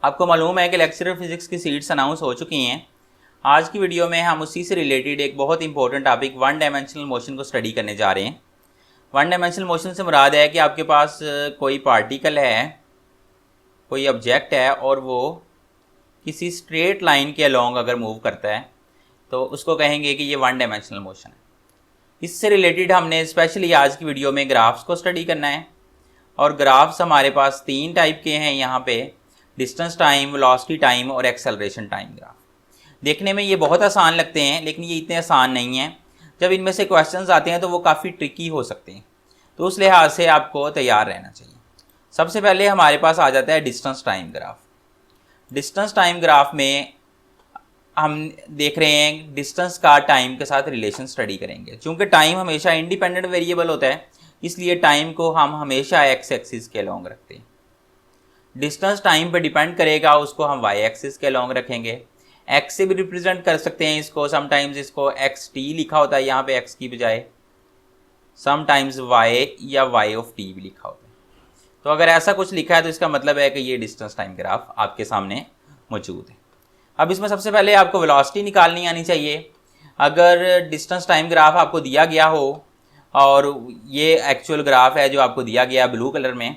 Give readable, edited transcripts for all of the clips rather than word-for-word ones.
आपको मालूम है कि लेक्चरर फिजिक्स की सीट्स अनाउंस हो चुकी हैं। आज की वीडियो में हम उसी से रिलेटेड एक बहुत important topic one dimensional motion को स्टडी करने जा रहे हैं। वन डायमेंशनल मोशन से मुराद है कि आपके पास कोई पार्टिकल है, कोई ऑब्जेक्ट है और वो किसी स्ट्रेट लाइन के अलोंग अगर मूव करता है तो उसको कहेंगे कि ये वन डायमेंशनल मोशन है। इससे रिलेटेड हमने स्पेशली आज की वीडियो में ग्राफ्स को स्टडी करना है और ग्राफ्स हमारे पास तीन टाइप के हैं यहाँ पे, डिस्टेंस टाइम, वेलोसिटी टाइम और एक्सेलरेशन टाइम ग्राफ। देखने में ये बहुत आसान लगते हैं लेकिन ये इतने आसान नहीं हैं। जब इनमें से क्वेश्चंस आते हैं तो वो काफ़ी ट्रिकी हो सकते हैं, तो उस लिहाज से आपको तैयार रहना चाहिए। सबसे पहले हमारे पास आ जाता है distance time graph. Distance time graph में हम देख रहे हैं डिस्टेंस का टाइम के साथ रिलेशन स्टडी करेंगे। चूँकि टाइम हमेशा इंडिपेंडेंट वेरिएबल होता है इसलिए टाइम को हम हमेशा एक्स एक्सिस के अलोंग रखते हैं। डिस्टेंस टाइम पे डिपेंड करेगा, उसको हम वाई एक्सिस के अलोंग रखेंगे। एक्स से भी रिप्रेजेंट कर सकते हैं इसको, समटाइम्स इसको एक्स टी लिखा होता है यहाँ पे एक्स की बजाय, समटाइम्स वाई या वाई ऑफ टी भी लिखा होता है। तो अगर ऐसा कुछ लिखा है तो इसका मतलब है कि ये डिस्टेंस टाइम ग्राफ आपके सामने मौजूद है। अब इसमें सबसे पहले आपको वेलोसिटी निकालनी आनी चाहिए। अगर डिस्टेंस टाइम ग्राफ आपको दिया गया हो और ये एक्चुअल ग्राफ है जो आपको दिया गया ब्लू कलर में,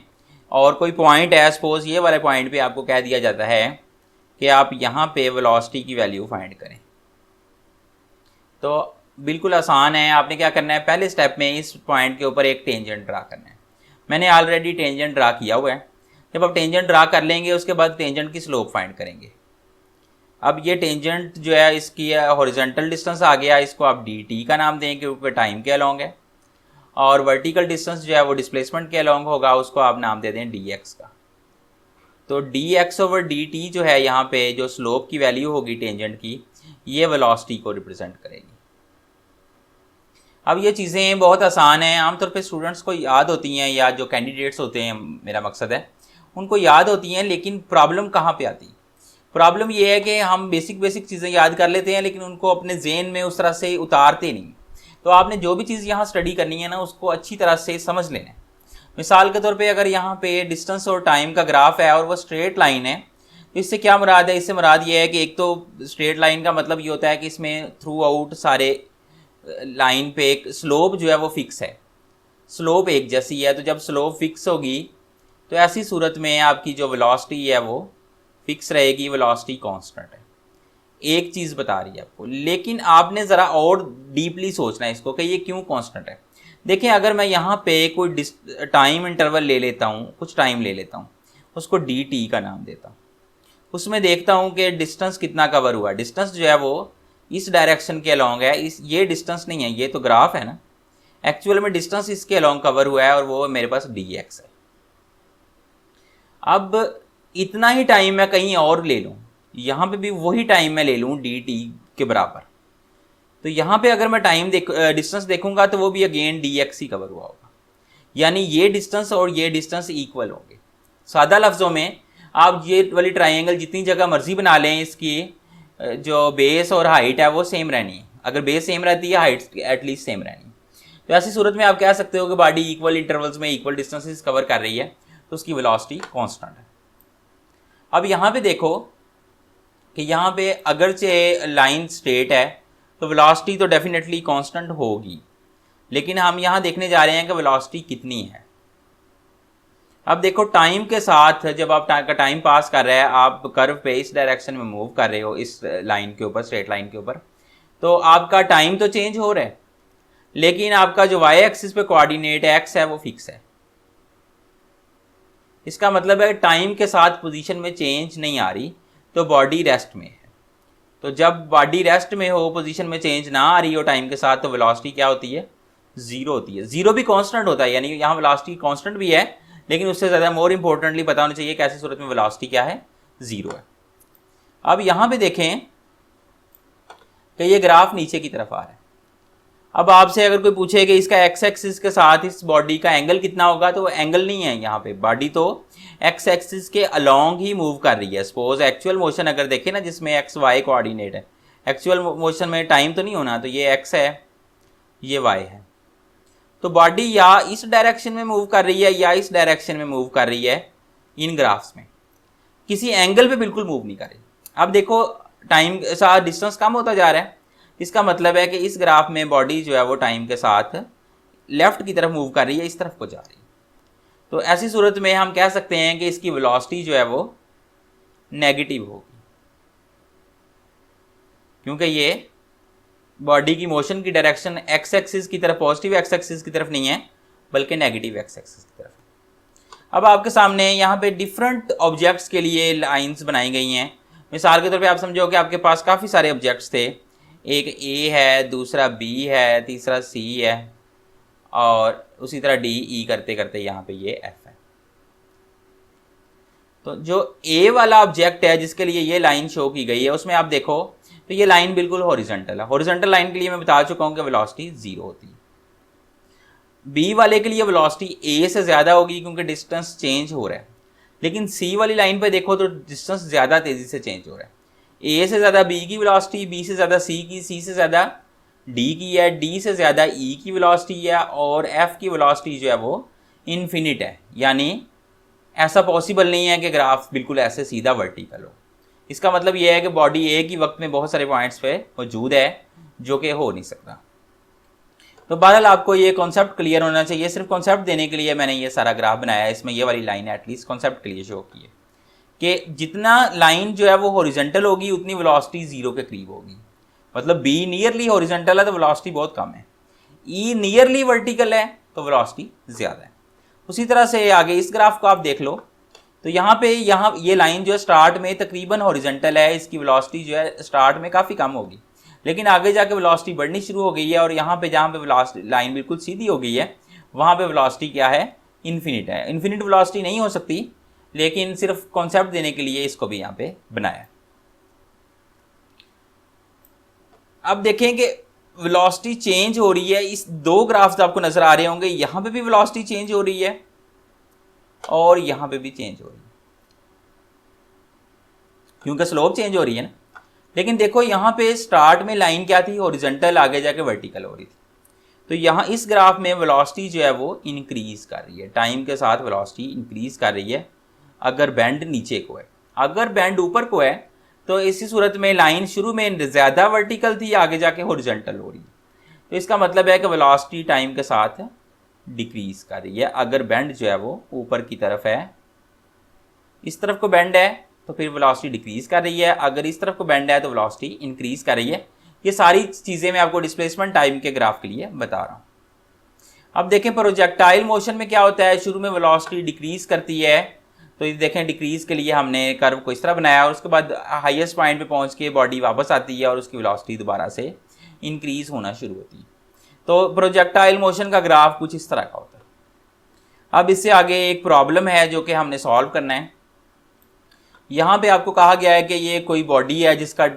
और कोई पॉइंट है, सपोज ये वाले पॉइंट पे आपको कह दिया जाता है कि आप यहाँ पे वेलोसिटी की वैल्यू फाइंड करें, तो बिल्कुल आसान है। आपने क्या करना है, पहले स्टेप में इस पॉइंट के ऊपर एक टेंजेंट ड्रा करना है। मैंने ऑलरेडी टेंजेंट ड्रा किया हुआ है। जब आप टेंजेंट ड्रा कर लेंगे उसके बाद टेंजेंट की स्लोप फाइंड करेंगे। अब ये टेंजेंट जो है इसकी हॉरिजॉन्टल डिस्टेंस आ गया, इसको आप डी टी का नाम दें क्योंकि टाइम के अलोंग है, और वर्टिकल डिस्टेंस जो है वो डिस्प्लेसमेंट के अलोंग होगा, उसको आप नाम दे दें डी एक्स का। तो D x over D T जो है यहाँ पे जो स्लोप की वैल्यू होगी टेंजेंट की, ये वेलोसिटी को रिप्रेजेंट करेगी। अब ये चीज़ें बहुत आसान हैं, आमतौर पे स्टूडेंट्स को याद होती हैं या जो कैंडिडेट्स होते हैं, मेरा मकसद है उनको याद होती हैं। लेकिन प्रॉब्लम कहाँ पे आती है? प्रॉब्लम ये है कि हम बेसिक चीज़ें याद कर लेते हैं लेकिन उनको अपने जेन में उस तरह से उतारते नहीं। तो आपने जो भी चीज़ यहाँ स्टडी करनी है ना उसको अच्छी तरह से समझ लेना है। मिसाल के तौर पे अगर यहाँ पे डिस्टेंस और टाइम का ग्राफ है और वो स्ट्रेट लाइन है, तो इससे क्या मुराद है? इससे मुराद ये है कि एक तो स्ट्रेट लाइन का मतलब ये होता है कि इसमें थ्रू आउट सारे लाइन पे एक स्लोप जो है वो फिक्स है, स्लोप एक जैसी है। तो जब स्लोप फिक्स होगी तो ऐसी सूरत में आपकी जो वेलोसिटी है वो फिक्स रहेगी, वेलोसिटी कांस्टेंट है। एक चीज़ बता रही है आपको, लेकिन आपने ज़रा और डीपली सोचना है इसको कि ये क्यों कांस्टेंट है। देखें, अगर मैं यहाँ पे कोई टाइम इंटरवल ले लेता हूँ, कुछ टाइम ले लेता हूँ, उसको डी टी का नाम देता हूँ, उसमें देखता हूँ कि डिस्टेंस कितना कवर हुआ। डिस्टेंस जो है वो इस डायरेक्शन के अलोंग है, ये डिस्टेंस नहीं है, ये तो ग्राफ है ना। एक्चुअल में डिस्टेंस इसके अलोंग कवर हुआ है और वो मेरे पास डी एक्स है। अब इतना ही टाइम मैं कहीं और ले लूँ, यहाँ पे भी वही टाइम मैं ले लूँ डी टी के बराबर, तो यहाँ पे अगर मैं डिस्टेंस देखूंगा तो वो भी अगेन डी एक्स ही कवर हुआ होगा। यानी ये डिस्टेंस और ये डिस्टेंस इक्वल होंगे। सादा लफ्ज़ों में आप ये वाली ट्राइंगल जितनी जगह मर्जी बना लें, इसकी जो बेस और हाइट है वो सेम रहनी है। अगर बेस सेम रहती है, हाइट एटलीस्ट सेम रहनी है। तो ऐसी सूरत में आप कह सकते हो कि बॉडी इक्वल इंटरवल्स में इक्वल डिस्टेंसेस कवर कर रही है, तो उसकी वेलोसिटी कांस्टेंट है। अब यहाँ पे देखो कि यहाँ पे अगरचे लाइन स्ट्रेट है तो वेलोसिटी तो डेफिनेटली कांस्टेंट होगी, लेकिन हम यहाँ देखने जा रहे हैं कि वेलोसिटी कितनी है। अब देखो, टाइम के साथ जब आप टाइम पास कर रहे हैं, आप कर्व पे इस डायरेक्शन में मूव कर रहे हो, इस लाइन के ऊपर, स्ट्रेट लाइन के ऊपर, तो आपका टाइम तो चेंज हो रहा है लेकिन आपका जो वाई एक्सिस पे कोऑर्डिनेट एक्स है वो फिक्स है। इसका मतलब है टाइम के साथ पोजीशन में चेंज नहीं आ रही, तो बॉडी रेस्ट में है। तो जब बॉडी रेस्ट में हो, पोजीशन में चेंज ना आ रही हो टाइम के साथ, तो वेलोसिटी क्या होती है? जीरो होती है। जीरो भी कांस्टेंट होता है, यानी यहाँ वेलोसिटी कांस्टेंट भी है, लेकिन उससे ज़्यादा मोर इंपॉर्टेंटली पता होना चाहिए कि ऐसी सूरत में वेलोसिटी क्या है? जीरो है। अब यहाँ पे देखें कि ये ग्राफ नीचे की तरफ आ रहा है। अब आपसे अगर कोई पूछे कि इसका एक्स एक्सिस के साथ इस बॉडी का एंगल कितना होगा, तो वो एंगल नहीं है। यहाँ पे बॉडी तो एक्स एक्सिस के अलोंग ही मूव कर रही है। सपोज एक्चुअल मोशन अगर देखें ना, जिसमें एक्स वाई कोऑर्डिनेट है, एक्चुअल मोशन में टाइम तो नहीं होना, तो ये एक्स है, ये वाई है। तो बॉडी या इस डायरेक्शन में मूव कर रही है या इस डायरेक्शन में मूव कर रही है इन ग्राफ्स में। किसी एंगल पे बिल्कुल मूव नहीं कर रही। अब देखो टाइम के साथ डिस्टेंस कम होता जा रहा है, इसका मतलब है कि इस ग्राफ में बॉडी जो है वो टाइम के साथ लेफ्ट की तरफ मूव कर रही है, इस तरफ को जा रही है। तो ऐसी सूरत में हम कह सकते हैं कि इसकी वेलोसिटी जो है वो नेगेटिव होगी, क्योंकि ये बॉडी की मोशन की डायरेक्शन एक्स एक्सिस की तरफ, पॉजिटिव एक्स एक्सिस की तरफ नहीं है बल्कि नेगेटिव एक्स एक्सिस की तरफ। अब आपके सामने यहाँ पे डिफरेंट ऑब्जेक्ट्स के लिए लाइंस बनाई गई हैं। मिसाल के तौर पे आप समझो कि आपके पास काफ़ी सारे ऑब्जेक्ट्स थे, एक ए है, दूसरा बी है, तीसरा सी है, और उसी तरह डी ई करते करते यहाँ पे ये एफ है। तो जो ए वाला ऑब्जेक्ट है जिसके लिए ये लाइन शो की गई है, उसमें आप देखो तो ये लाइन बिल्कुल हॉरिजॉन्टल है। हॉरिजॉन्टल लाइन के लिए मैं बता चुका हूँ कि वेलोसिटी 0 होती है। बी वाले के लिए वेलोसिटी ए से ज़्यादा होगी क्योंकि डिस्टेंस चेंज हो रहा है, लेकिन सी वाली लाइन पे देखो तो डिस्टेंस ज़्यादा तेज़ी से चेंज हो रहा है। ए से ज़्यादा बी की वेलोसिटी, बी से ज़्यादा सी की, सी से ज़्यादा डी की है, डी से ज़्यादा ई की वेलोसिटी है, और एफ की वेलोसिटी जो है वो इन्फिनिट है। यानी ऐसा पॉसिबल नहीं है कि ग्राफ बिल्कुल ऐसे सीधा वर्टिकल हो। इसका मतलब ये है कि बॉडी एक ही वक्त में बहुत सारे पॉइंट्स पे मौजूद है, जो कि हो नहीं सकता। तो बहरहाल आपको ये कॉन्सेप्ट क्लियर होना चाहिए। सिर्फ कॉन्सेप्ट देने के लिए मैंने ये सारा ग्राफ बनाया है। इसमें ये वाली लाइन एटलीस्ट कॉन्सेप्ट के लिए शो की है कि जितना लाइन जो है वो हॉरिजॉन्टल होगी उतनी वेलोसिटी 0 के करीब होगी। मतलब बी नियरली हॉरिजॉन्टल है तो वेलोसिटी बहुत कम है, ई नियरली वर्टिकल है तो वेलोसिटी ज़्यादा है। उसी तरह से आगे इस ग्राफ को आप देख लो तो यहाँ ये लाइन जो है स्टार्ट में तकरीबन हॉरिजॉन्टल है, इसकी वेलोसिटी जो है स्टार्ट में काफ़ी कम होगी, लेकिन आगे जाके वेलोसिटी बढ़नी शुरू हो गई है, और यहाँ पे जहाँ पे वेलोसिटी लाइन बिल्कुल सीधी हो गई है वहाँ पे वेलोसिटी क्या है, इन्फिनिट है। इन्फिनिट वेलोसिटी नहीं हो सकती, लेकिन सिर्फ कॉन्सेप्ट देने के लिए इसको भी यहाँ पे बनाया। अब देखें कि वेलोसिटी चेंज हो रही है। इस दो ग्राफ्स आपको नजर आ रहे होंगे, यहाँ पे भी वेलोसिटी चेंज हो रही है और यहाँ पे भी चेंज हो रही है, क्योंकि स्लोप चेंज हो रही है ना। लेकिन देखो यहाँ पे स्टार्ट में लाइन क्या थी, हॉरिजॉन्टल, आगे जाके वर्टिकल हो रही थी। तो यहाँ इस ग्राफ में वेलोसिटी जो है वो इंक्रीज कर रही है, टाइम के साथ वेलोसिटी इंक्रीज कर रही है अगर बैंड नीचे को है। अगर बैंड ऊपर को है तो इसी सूरत में लाइन शुरू में ज़्यादा वर्टिकल थी, आगे जाके हॉरिजॉन्टल हो रही है। तो इसका मतलब है कि वेलोसिटी टाइम के साथ डिक्रीज कर रही है। अगर बैंड जो है वो ऊपर की तरफ है, इस तरफ को बैंड है तो फिर वेलोसिटी डिक्रीज कर रही है, अगर इस तरफ को बैंड है तो वेलोसिटी इंक्रीज कर रही है। ये सारी चीज़ें मैं आपको डिस्प्लेसमेंट टाइम के ग्राफ के लिए बता रहा हूँ। अब देखें प्रोजेक्टाइल मोशन में क्या होता है, शुरू में वेलोसिटी डिक्रीज करती है। तो ये देखें डिक्रीज के लिए हमने कर्व को इस तरह बनाया, और उसके बाद हाईएस्ट पॉइंट पे पहुंच के बॉडी वापस आती है और उसकी वेलोसिटी दोबारा से इंक्रीज होना शुरू होती है। तो प्रोजेक्टाइल मोशन का ग्राफ कुछ इस तरह का होता है। अब इससे आगे एक प्रॉब्लम है जो कि हमने सॉल्व करना है। यहाँ पे आपको कहा गया है कि ये कोई बॉडी है जिसका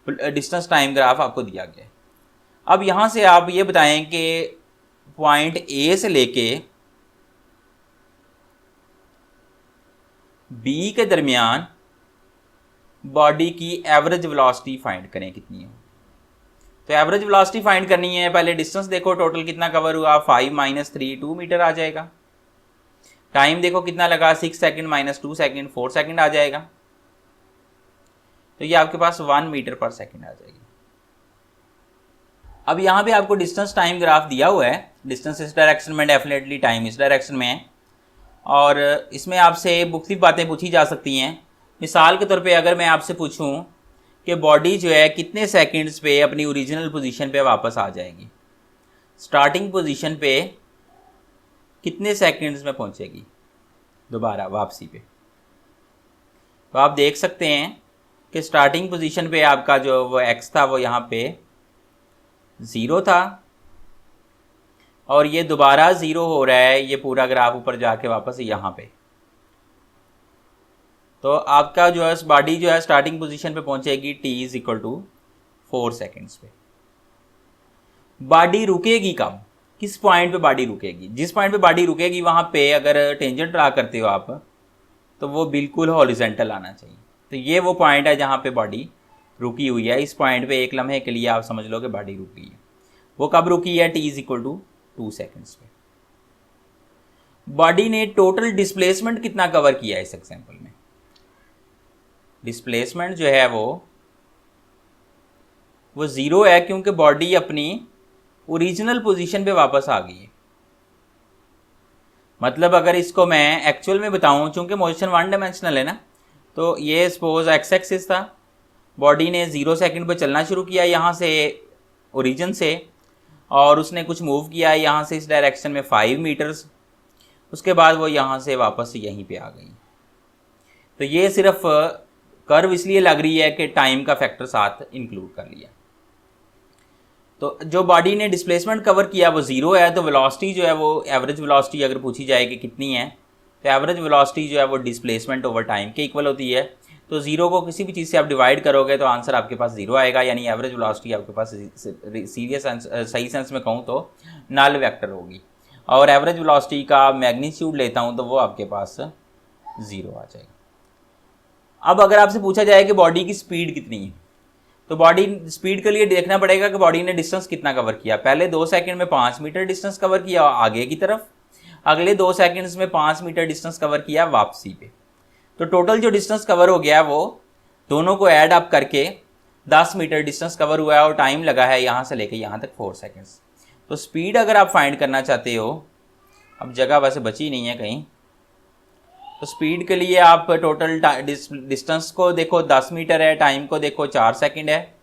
डिस्टेंस टाइम ग्राफ आपको दिया गया है। अब यहाँ से आप ये बताएं कि पॉइंट ए से लेके बी के दरमियान बॉडी की एवरेज वेलोसिटी फाइंड करें कितनी है। तो एवरेज वेलोसिटी फाइंड करनी है, पहले डिस्टेंस देखो टोटल कितना कवर हुआ, 5 - 3 2 मीटर आ जाएगा। टाइम देखो कितना लगा, 6 सेकंड - 2 सेकंड 4 सेकंड आ जाएगा। तो ये आपके पास 1 मीटर पर सेकंड आ जाएगी। अब यहाँ पे आपको डिस्टेंस टाइम ग्राफ दिया हुआ है, डिस्टेंस इस डायरेक्शन में, डेफिनेटली टाइम इस डायरेक्शन में है, और इसमें आपसे मुख्तलिफ बातें पूछी जा सकती हैं। मिसाल के तौर पे अगर मैं आपसे पूछूं कि बॉडी जो है कितने सेकंड्स पे अपनी ओरिजिनल पोजीशन पे वापस आ जाएगी, स्टार्टिंग पोजीशन पे कितने सेकंड्स में पहुंचेगी दोबारा वापसी पे। तो आप देख सकते हैं कि स्टार्टिंग पोजीशन पे आपका जो वो एक्स था वो यहाँ पे 0 था, और ये दोबारा 0 हो रहा है, ये पूरा ग्राफ ऊपर जाके वापस यहाँ पे। तो आपका जो है बॉडी जो है स्टार्टिंग पोजीशन पे पहुंचेगी t = 4 सेकंड्स पे। बॉडी रुकेगी कब, किस पॉइंट पे बॉडी रुकेगी? जिस पॉइंट पे बॉडी रुकेगी वहाँ पे अगर टेंजेंट ड्रा करते हो आप तो वो बिल्कुल हॉरिजॉन्टल आना चाहिए। तो ये वो पॉइंट है जहाँ पे बॉडी रुकी हुई है। इस पॉइंट पे एक लम्हे के लिए आप समझ लो कि बॉडी रुकी है। वो कब रुकी है? t = 2 सेकंड्स पे। बॉडी ने टोटल डिस्प्लेसमेंट कितना कवर किया है इस एग्जांपल में? डिस्प्लेसमेंट जो है वो 0 है, क्योंकि बॉडी अपनी ओरिजिनल पोजीशन पे वापस आ गई है। मतलब अगर इसको मैं एक्चुअल में बताऊं, चूंकि मोशन 1 डायमेंशनल है ना, तो ये सपोज एक्स एक्सिस था, बॉडी ने 0 सेकंड पे चलना शुरू किया यहाँ से ओरिजिन से, और उसने कुछ मूव किया यहाँ से इस डायरेक्शन में 5 मीटर्स, उसके बाद वो यहाँ से वापस यहीं पे आ गई। तो ये सिर्फ कर्व इसलिए लग रही है कि टाइम का फैक्टर साथ इंक्लूड कर लिया। तो जो बॉडी ने डिस्प्लेसमेंट कवर किया वो 0 है, तो वेलोसिटी जो है वो एवरेज वेलोसिटी अगर पूछी जाए कि कितनी है, तो एवरेज वेलोसिटी जो है वो डिस्प्लेसमेंट ओवर टाइम के इक्वल होती है। तो 0 को किसी भी चीज़ से आप डिवाइड करोगे तो आंसर आपके पास 0 आएगा, यानी एवरेज वेलोसिटी आपके पास सही सेंस में कहूँ तो नल वेक्टर होगी। और एवरेज वेलोसिटी का मैग्नीट्यूड लेता हूँ तो वो आपके पास 0 आ जाएगा। अब अगर आपसे पूछा जाए कि बॉडी की स्पीड कितनी है, तो बॉडी स्पीड के लिए देखना पड़ेगा कि बॉडी ने डिस्टेंस कितना कवर किया। पहले 2 सेकंड में 5 मीटर डिस्टेंस कवर किया आगे की तरफ, अगले 2 सेकंड्स में 5 मीटर डिस्टेंस कवर किया वापसी पे। तो टोटल जो डिस्टेंस कवर हो गया वो दोनों को ऐड अप करके 10 मीटर डिस्टेंस कवर हुआ है, और टाइम लगा है यहाँ से लेके यहाँ तक 4 सेकेंड्स। तो स्पीड अगर आप फाइंड करना चाहते हो, अब जगह वैसे बची नहीं है कहीं, तो स्पीड के लिए आप टोटल डिस्टेंस को देखो 10 मीटर है, टाइम को देखो 4 सेकंड है,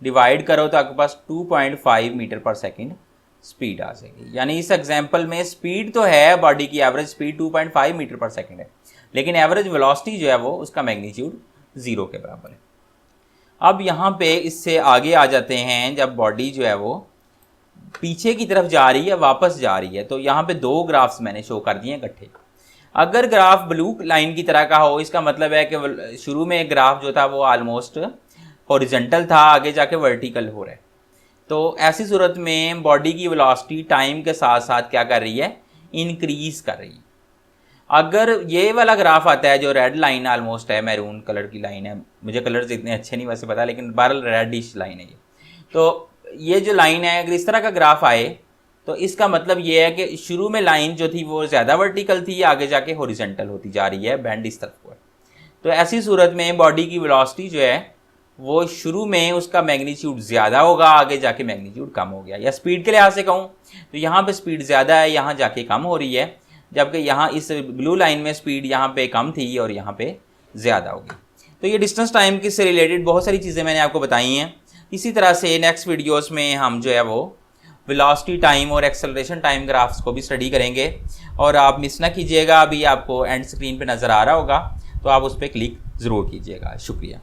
डिवाइड करो तो आपके पास 2.5 मीटर पर सेकंड स्पीड आ जाएगी। यानी इस एग्जांपल में स्पीड तो है, बॉडी की एवरेज स्पीड 2.5 मीटर पर सेकंड है, लेकिन एवरेज वेलोसिटी जो है वो उसका मैग्नीट्यूड 0 के बराबर है। अब यहाँ पे इससे आगे आ जाते हैं, जब बॉडी जो है वो पीछे की तरफ जा रही है, वापस जा रही है, तो यहाँ पे 2 ग्राफ्स मैंने शो कर दिए इकट्ठे। अगर ग्राफ ब्लू लाइन की तरह का हो, इसका मतलब है कि शुरू में एक ग्राफ जो था वो ऑलमोस्ट हॉरिजॉन्टल था, आगे जाके वर्टिकल हो रहा है। तो ऐसी सूरत में बॉडी की वेलोसिटी टाइम के साथ साथ क्या कर रही है, इंक्रीज कर रही है। अगर ये वाला ग्राफ आता है जो रेड लाइन ऑलमोस्ट है, मैरून कलर की लाइन है, मुझे कलर्स इतने अच्छे नहीं वैसे पता, लेकिन बहरहाल रेडिश लाइन है ये। तो ये जो लाइन है अगर इस तरह का ग्राफ आए तो इसका मतलब ये है कि शुरू में लाइन जो थी वो ज़्यादा वर्टिकल थी, आगे जाके हॉरिजॉन्टल होती जा रही है, बैंड इस तरफ को है। तो ऐसी सूरत में बॉडी की वेलोसिटी जो है वो शुरू में उसका मैग्नीट्यूड ज़्यादा होगा, आगे जाके मैग्नीट्यूड कम हो गया। या स्पीड के लिहाज से कहूँ तो यहाँ पे स्पीड ज़्यादा है, यहाँ जाके कम हो रही है, जबकि यहाँ इस ब्लू लाइन में स्पीड यहाँ पे कम थी और यहाँ पे ज़्यादा होगी। तो ये डिस्टेंस टाइम की से रिलेटेड बहुत सारी चीज़ें मैंने आपको बताई हैं। इसी तरह से नेक्स्ट वीडियोस में हम जो है वो वेलोसिटी टाइम और एक्सेलरेशन टाइम ग्राफ्स को भी स्टडी करेंगे, और आप मिस ना कीजिएगा। अभी आपको एंड स्क्रीन पे नज़र आ रहा होगा, तो आप उस पर क्लिक ज़रूर कीजिएगा। शुक्रिया।